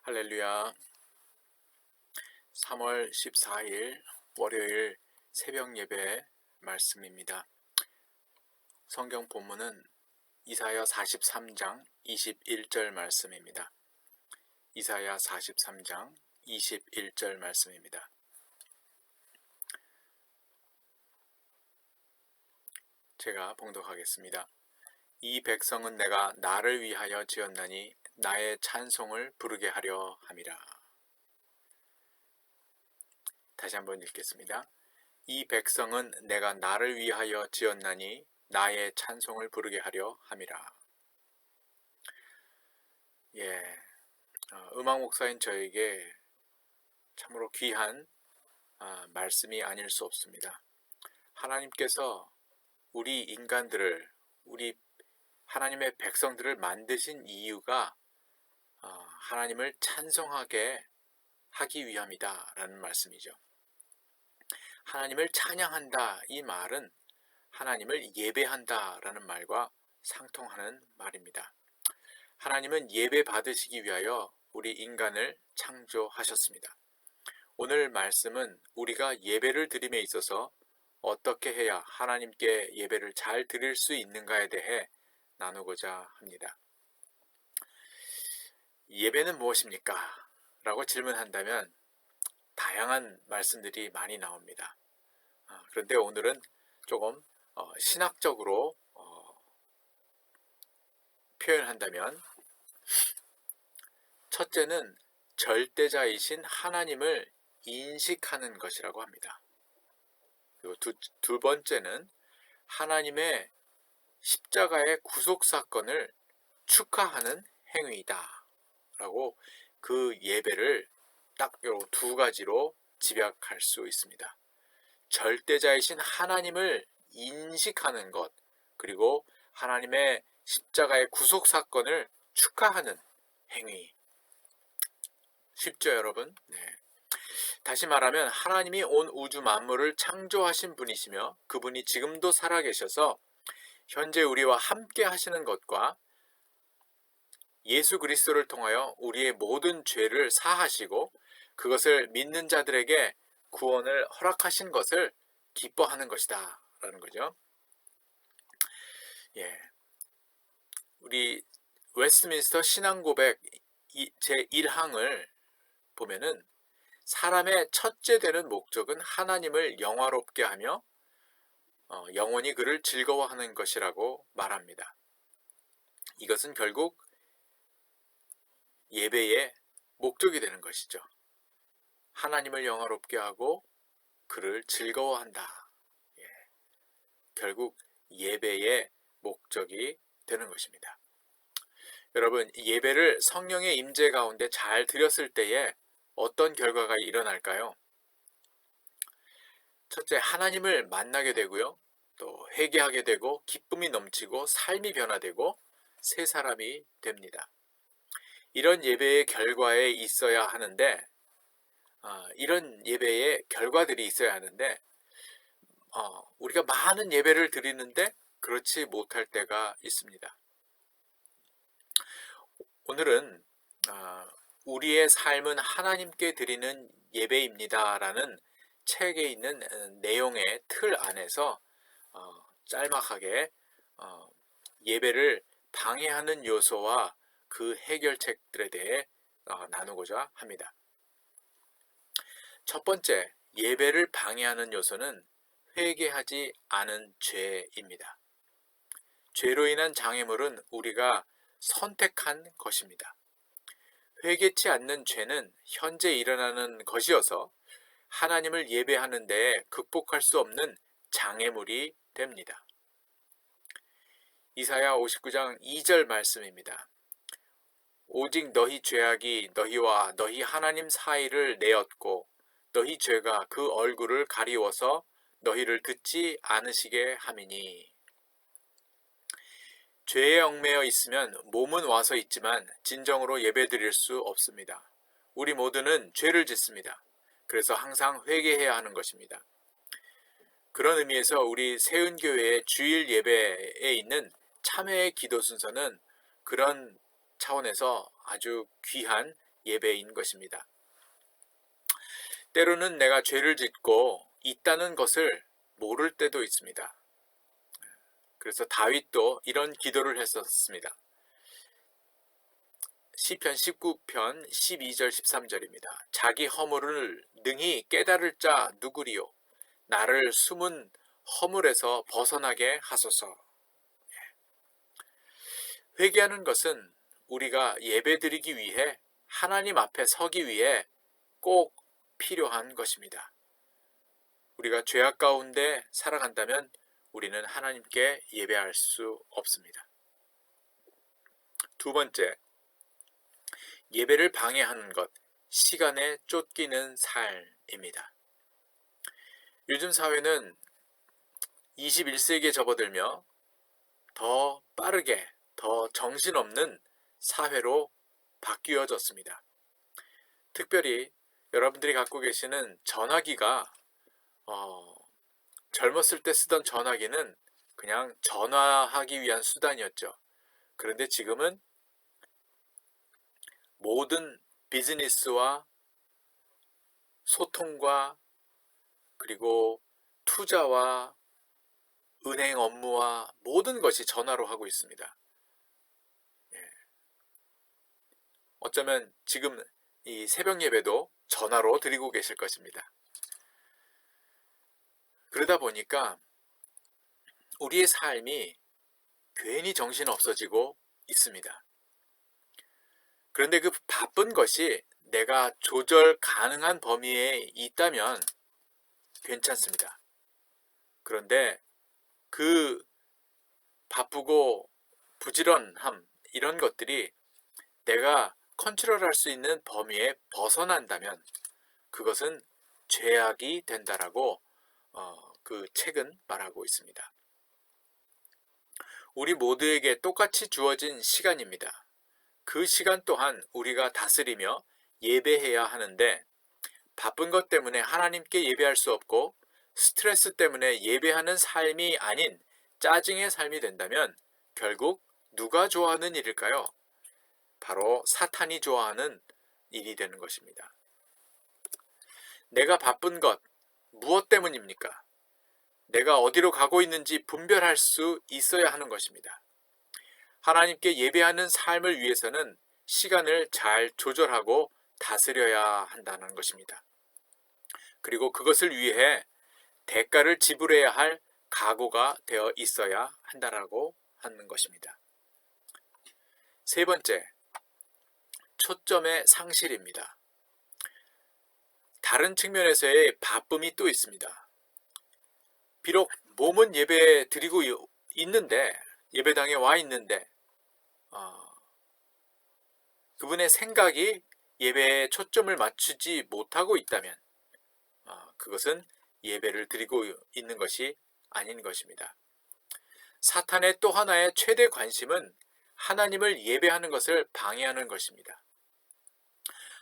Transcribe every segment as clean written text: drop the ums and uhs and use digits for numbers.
할렐루야. 3월 14일 월요일 새벽 예배 말씀입니다. 성경 본문은 이사야 43장 21절 말씀입니다. 이사야 43장 21절 말씀입니다. 제가 봉독하겠습니다. 이 백성은 내가 나를 위하여 지었나니 나의 찬송을 부르게 하려 함이라. 다시 한번 읽겠습니다. 이 백성은 내가 나를 위하여 지었나니 나의 찬송을 부르게 하려 함이라. 음악 목사인 저에게 참으로 귀한 말씀이 아닐 수 없습니다. 하나님께서 우리 인간들을, 우리 하나님의 백성들을 만드신 이유가 하나님을 찬송하게 하기 위함이다 라는 말씀이죠. 하나님을 찬양한다, 이 말은 하나님을 예배한다 라는 말과 상통하는 말입니다. 하나님은 예배 받으시기 위하여 우리 인간을 창조하셨습니다. 오늘 말씀은 우리가 예배를 드림에 있어서 어떻게 해야 하나님께 예배를 잘 드릴 수 있는가에 대해 나누고자 합니다. 예배는 무엇입니까? 라고 질문한다면 다양한 말씀들이 많이 나옵니다. 그런데 오늘은 조금 신학적으로 표현한다면 첫째는 절대자이신 하나님을 인식하는 것이라고 합니다. 그리고 두 번째는 하나님의 십자가의 구속사건을 축하하는 행위이다 라고 그 예배를 딱 이 두 가지로 집약할 수 있습니다. 절대자이신 하나님을 인식하는 것, 그리고 하나님의 십자가의 구속사건을 축하하는 행위. 쉽죠, 여러분? 네. 다시 말하면 하나님이 온 우주 만물을 창조하신 분이시며 그분이 지금도 살아계셔서 현재 우리와 함께 하시는 것과 예수 그리스도를 통하여 우리의 모든 죄를 사하시고 그것을 믿는 자들에게 구원을 허락하신 것을 기뻐하는 것이다 라는 거죠. 우리 웨스트민스터 신앙고백 제1항을 보면은 사람의 첫째 되는 목적은 하나님을 영화롭게 하며 영원히 그를 즐거워하는 것이라고 말합니다. 이것은 결국 예배의 목적이 되는 것이죠. 하나님을 영화롭게 하고 그를 즐거워한다. 결국 예배의 목적이 되는 것입니다. 여러분, 예배를 성령의 임재 가운데 잘 드렸을 때에 어떤 결과가 일어날까요? 첫째, 하나님을 만나게 되고요. 또 회개하게 되고 기쁨이 넘치고 삶이 변화되고 새 사람이 됩니다. 이런 예배의 결과에 있어야 하는데 이런 예배의 결과들이 있어야 하는데 우리가 많은 예배를 드리는데 그렇지 못할 때가 있습니다. 오늘은 우리의 삶은 하나님께 드리는 예배입니다 라는 책에 있는 내용의 틀 안에서 짤막하게 예배를 방해하는 요소와 그 해결책들에 대해 나누고자 합니다. 첫 번째, 예배를 방해하는 요소는 회개하지 않은 죄입니다. 죄로 인한 장애물은 우리가 선택한 것입니다. 회개치 않는 죄는 현재 일어나는 것이어서 하나님을 예배하는 데 극복할 수 없는 장애물이 됩니다. 이사야 59장 2절 말씀입니다. 오직 너희 죄악이 너희와 너희 하나님 사이를 내었고 너희 죄가 그 얼굴을 가리워서 너희를 듣지 않으시게 함이니. 죄에 얽매여 있으면 몸은 와서 있지만 진정으로 예배드릴 수 없습니다. 우리 모두는 죄를 짓습니다. 그래서 항상 회개해야 하는 것입니다. 그런 의미에서 우리 세은교회의 주일 예배에 있는 참회의 기도 순서는 그런 차원에서 아주 귀한 예배인 것입니다. 때로는 내가 죄를 짓고 있다는 것을 모를 때도 있습니다. 그래서 다윗도 이런 기도를 했었습니다. 시편 19편 12절 13절입니다. 자기 허물을 능히 깨달을 자 누구리요? 나를 숨은 허물에서 벗어나게 하소서. 회개하는 것은 우리가 예배드리기 위해 하나님 앞에 서기 위해 꼭 필요한 것입니다. 우리가 죄악 가운데 살아간다면 우리는 하나님께 예배할 수 없습니다. 두 번째, 예배를 방해하는 것, 시간에 쫓기는 삶입니다. 요즘 사회는 21세기에 접어들며 더 빠르게, 더 정신없는 사회로 바뀌어졌습니다. 특별히 여러분들이 갖고 계시는 전화기가 젊었을 때 쓰던 전화기는 그냥 전화하기 위한 수단이었죠. 그런데 지금은 모든 비즈니스와 소통과 그리고 투자와 은행 업무와 모든 것이 전화로 하고 있습니다. 어쩌면 지금 이 새벽 예배도 전화로 드리고 계실 것입니다. 그러다 보니까 우리의 삶이 괜히 정신없어지고 있습니다. 그런데 그 바쁜 것이 내가 조절 가능한 범위에 있다면 괜찮습니다. 그런데 그 바쁘고 부지런함 이런 것들이 내가 컨트롤할 수 있는 범위에 벗어난다면 그것은 죄악이 된다라고 그 책은 말하고 있습니다. 우리 모두에게 똑같이 주어진 시간입니다. 그 시간 또한 우리가 다스리며 예배해야 하는데 바쁜 것 때문에 하나님께 예배할 수 없고 스트레스 때문에 예배하는 삶이 아닌 짜증의 삶이 된다면 결국 누가 좋아하는 일일까요? 바로 사탄이 좋아하는 일이 되는 것입니다. 내가 바쁜 것, 무엇 때문입니까? 내가 어디로 가고 있는지 분별할 수 있어야 하는 것입니다. 하나님께 예배하는 삶을 위해서는 시간을 잘 조절하고 다스려야 한다는 것입니다. 그리고 그것을 위해 대가를 지불해야 할 각오가 되어 있어야 한다라고 하는 것입니다. 세 번째, 초점의 상실입니다. 다른 측면에서의 바쁨이 또 있습니다. 비록 몸은 예배 드리고 있는데 예배당에 와 있는데 그분의 생각이 예배에 초점을 맞추지 못하고 있다면 그것은 예배를 드리고 있는 것이 아닌 것입니다. 사탄의 또 하나의 최대 관심은 하나님을 예배하는 것을 방해하는 것입니다.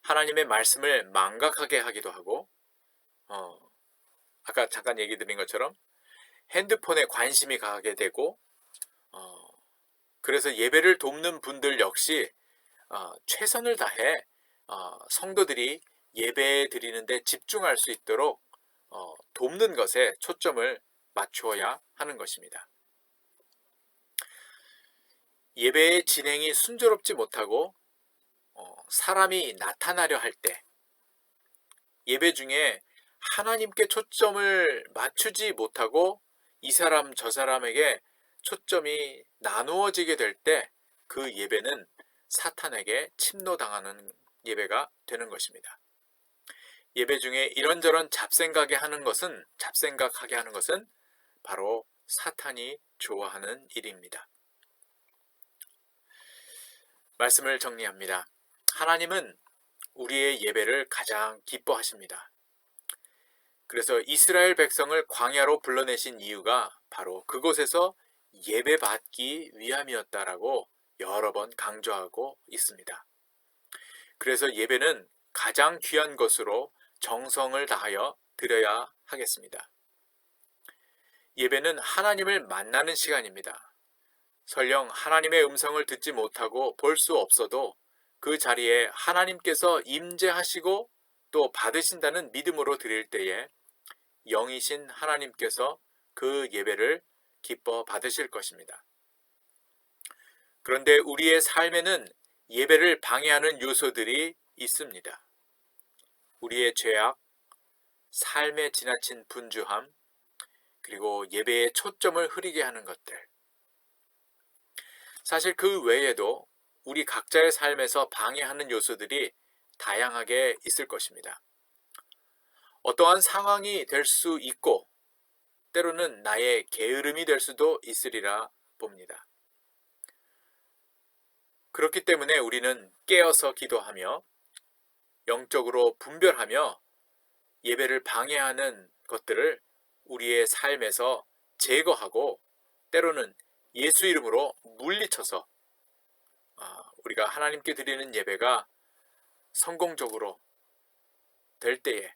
하나님의 말씀을 망각하게 하기도 하고 아까 잠깐 얘기 드린 것처럼 핸드폰에 관심이 가게 되고 그래서 예배를 돕는 분들 역시 최선을 다해 성도들이 예배 드리는데 집중할 수 있도록 돕는 것에 초점을 맞추어야 하는 것입니다. 예배의 진행이 순조롭지 못하고 사람이 나타나려 할 때 예배 중에 하나님께 초점을 맞추지 못하고 이 사람 저 사람에게 초점이 나누어지게 될 때 그 예배는 사탄에게 침노당하는 예배가 되는 것입니다. 예배 중에 이런저런 잡생각하게 하는 것은 바로 사탄이 좋아하는 일입니다. 말씀을 정리합니다. 하나님은 우리의 예배를 가장 기뻐하십니다. 그래서 이스라엘 백성을 광야로 불러내신 이유가 바로 그곳에서 예배받기 위함이었다라고 여러 번 강조하고 있습니다. 그래서 예배는 가장 귀한 것으로 정성을 다하여 드려야 하겠습니다. 예배는 하나님을 만나는 시간입니다. 설령 하나님의 음성을 듣지 못하고 볼 수 없어도 그 자리에 하나님께서 임재하시고 또 받으신다는 믿음으로 드릴 때에 영이신 하나님께서 그 예배를 기뻐 받으실 것입니다. 그런데 우리의 삶에는 예배를 방해하는 요소들이 있습니다. 우리의 죄악, 삶에 지나친 분주함, 그리고 예배의 초점을 흐리게 하는 것들. 사실 그 외에도 우리 각자의 삶에서 방해하는 요소들이 다양하게 있을 것입니다. 어떠한 상황이 될 수 있고 때로는 나의 게으름이 될 수도 있으리라 봅니다. 그렇기 때문에 우리는 깨어서 기도하며 영적으로 분별하며 예배를 방해하는 것들을 우리의 삶에서 제거하고 때로는 예수 이름으로 물리쳐서 우리가 하나님께 드리는 예배가 성공적으로 될 때에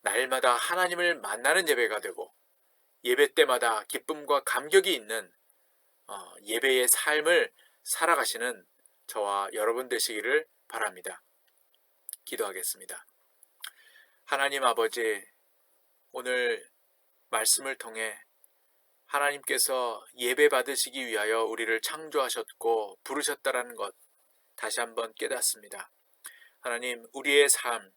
날마다 하나님을 만나는 예배가 되고 예배 때마다 기쁨과 감격이 있는 예배의 삶을 살아가시는 저와 여러분 되시기를 바랍니다. 기도하겠습니다. 하나님 아버지, 오늘 말씀을 통해 하나님께서 예배 받으시기 위하여 우리를 창조하셨고 부르셨다라는 것 다시 한번 깨닫습니다. 하나님, 우리의 삶,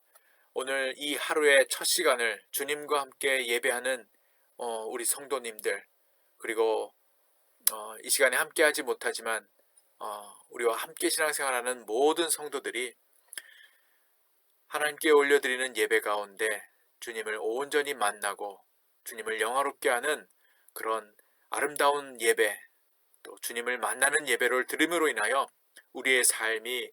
오늘 이 하루의 첫 시간을 주님과 함께 예배하는 우리 성도님들, 그리고 이 시간에 함께하지 못하지만 우리와 함께 신앙생활하는 모든 성도들이 하나님께 올려드리는 예배 가운데 주님을 온전히 만나고 주님을 영화롭게 하는 그런 아름다운 예배, 또 주님을 만나는 예배를 드림으로 인하여 우리의 삶이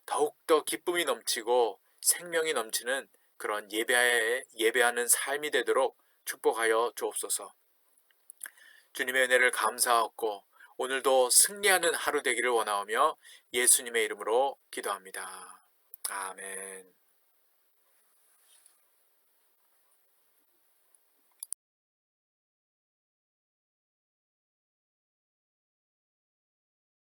더욱더 기쁨이 넘치고 생명이 넘치는 그런 예배하는 삶이 되도록 축복하여 주옵소서. 주님의 은혜를 감사하고 오늘도 승리하는 하루 되기를 원하오며 예수님의 이름으로 기도합니다. 아멘.